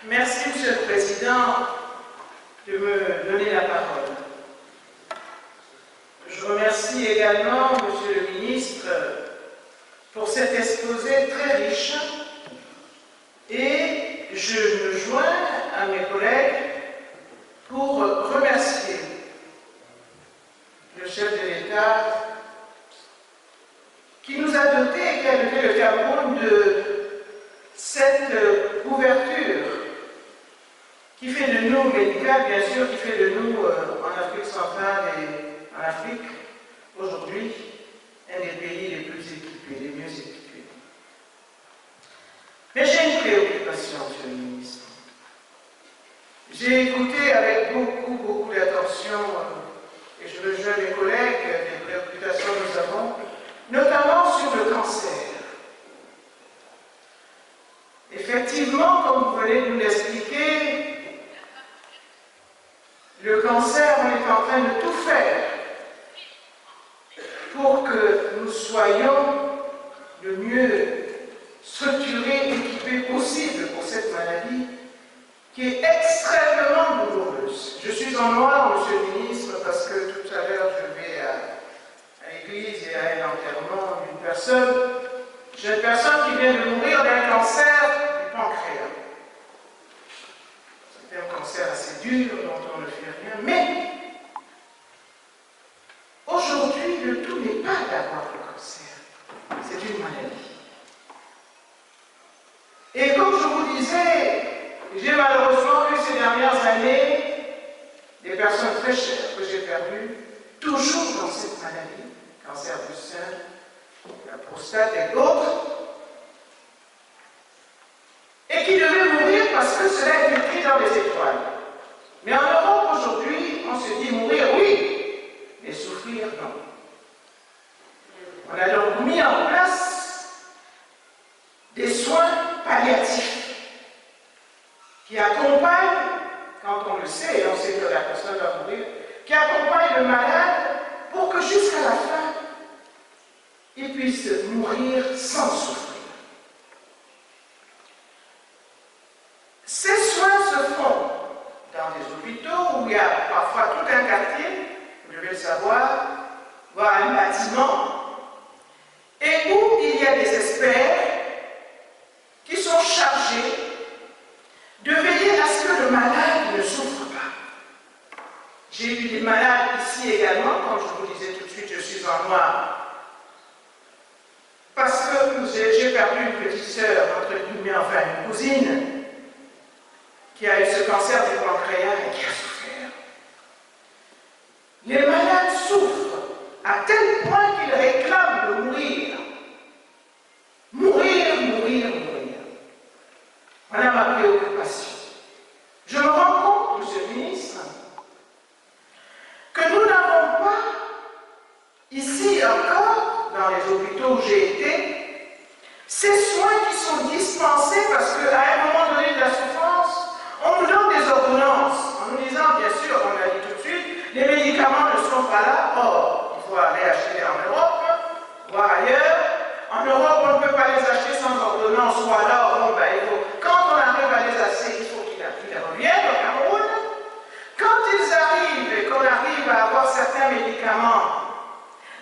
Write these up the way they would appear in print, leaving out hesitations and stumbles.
Merci, Monsieur le Président, de me donner la parole. Je remercie également Monsieur le Ministre pour cet exposé très riche et je me joins à mes collègues pour remercier le chef de l'État qui nous a doté et qui a doté le Cameroun de cette ouverture qui fait de nous, médicale bien sûr, qui fait de nous en Afrique centrale et en Afrique, aujourd'hui, un des pays les plus équipés, les mieux équipés. Mais j'ai une préoccupation, Monsieur le Ministre. J'ai écouté avec beaucoup d'attention, et je me joins à mes collègues, des préoccupations que nous avons, notamment sur le cancer. Effectivement, comme vous venez de nous l'expliquer, le cancer, on est en train de tout faire pour que nous soyons le mieux structurés, équipés possible pour cette maladie qui est extrêmement douloureuse. Je suis en noir, Monsieur le Ministre, parce que tout à l'heure je vais à l'église et à un enterrement d'une personne. J'ai une personne qui vient de mourir d'un cancer du pancréas. C'est un cancer assez dur dont on ne fait rien, mais aujourd'hui, le tout n'est pas d'avoir le cancer, c'est une maladie. Et comme je vous disais, j'ai malheureusement vu ces dernières années des personnes très chères que j'ai perdues, toujours dans cette maladie, cancer du sein, la prostate et d'autres, et qui devaient mourir parce que cela est écrit dans les étoiles. Mais en Europe aujourd'hui, on se dit mourir, oui, mais souffrir, non. On a donc mis en place des soins palliatifs qui accompagnent, quand on le sait, et on sait que la personne va mourir, qui accompagnent le malade pour que jusqu'à la fin, il puisse mourir sans souffrir. Ces soins se font dans des hôpitaux où il y a parfois tout un quartier, vous devez le savoir, voire un bâtiment, et où il y a des experts qui sont chargés de veiller à ce que le malade ne souffre pas. J'ai eu des malades ici également, comme je vous disais tout de suite, je suis en noir. Parce que j'ai perdu une petite sœur, entre guillemets, enfin une cousine, qui a eu ce cancer du pancréas et qui a souffert. Les malades souffrent à tel point qu'ils réclament de mourir. Mourir, mourir, mourir. Voilà ma préoccupation. Je me rends compte, Monsieur le Ministre, que nous n'avons pas, ici encore, dans les hôpitaux où j'ai été, ces soins qui sont dispensés parce qu'à un moment donné de la souffrance, on nous donne des ordonnances en nous disant, bien sûr, on l'a dit tout de suite, les médicaments ne sont pas là, or, il faut aller acheter en Europe, voire ailleurs. En Europe, on ne peut pas les acheter sans ordonnance, ou alors, bon, ben, quand on arrive à les acheter, il faut qu'ils reviennent au Cameroun. Quand ils arrivent et qu'on arrive à avoir certains médicaments,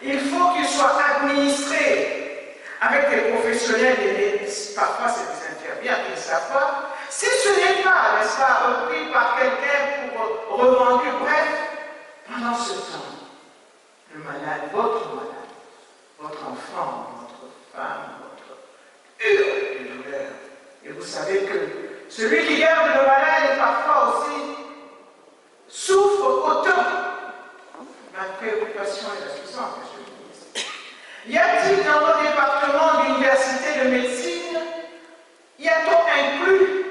il faut qu'ils soient administrés avec des professionnels, et parfois c'est des infirmières qui ne savent pas. Si ce n'est pas, n'est-ce pas, repris par quelqu'un pour revendu, bref, pendant ce temps, le malade, votre enfant, votre femme, votre hurle de douleur. Et vous savez que celui qui garde le malade parfois aussi souffre autant. Ma préoccupation est la suivante, Monsieur le Ministre. Y a-t-il dans nos départements d'université de médecine, y a-t-on inclus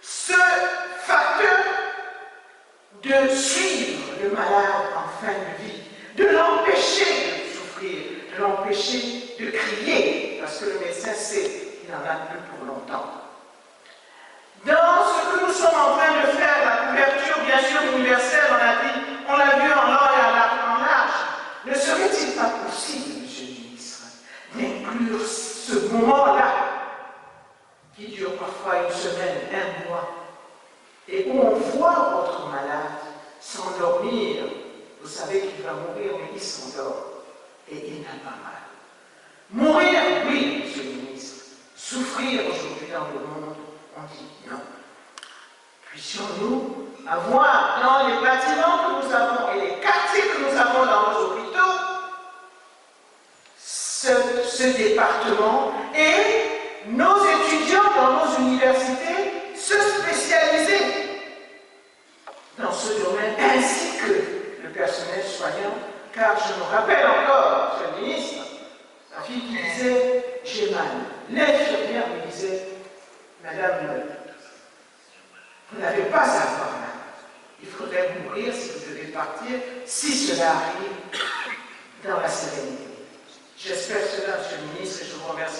ce facteur de suivre le malade en fin de vie, de l'empêcher de souffrir, de l'empêcher de crier, parce que le médecin sait qu'il n'en a plus pour longtemps. Dans ce que nous sommes en train de faire, la couverture bien sûr universelle, on l'a vu en long et en large, ne serait-il pas possible, Monsieur le Ministre, d'inclure ce moment-là, qui dure parfois une semaine, un un mois, et où on voit votre malade s'endormir, vous savez qu'il va mourir, mais il s'endort, et il n'a pas mal. Mourir, oui, monsieur le ministre. Souffrir aujourd'hui dans le monde, on dit non. Puissions-nous avoir dans les bâtiments que nous avons et les quartiers que nous avons dans nos hôpitaux ce département et nos étudiants dans nos universités se spécialiser dans ce domaine ainsi que le personnel soignant, car je me rappelle encore, monsieur le ministre, ma fille qui disait j'ai mal. L'infirmière me disait madame, vous n'avez pas à avoir mal. Il faudrait mourir si vous devez partir, si cela arrive dans la sérénité. J'espère cela, monsieur le ministre, et je vous remercie.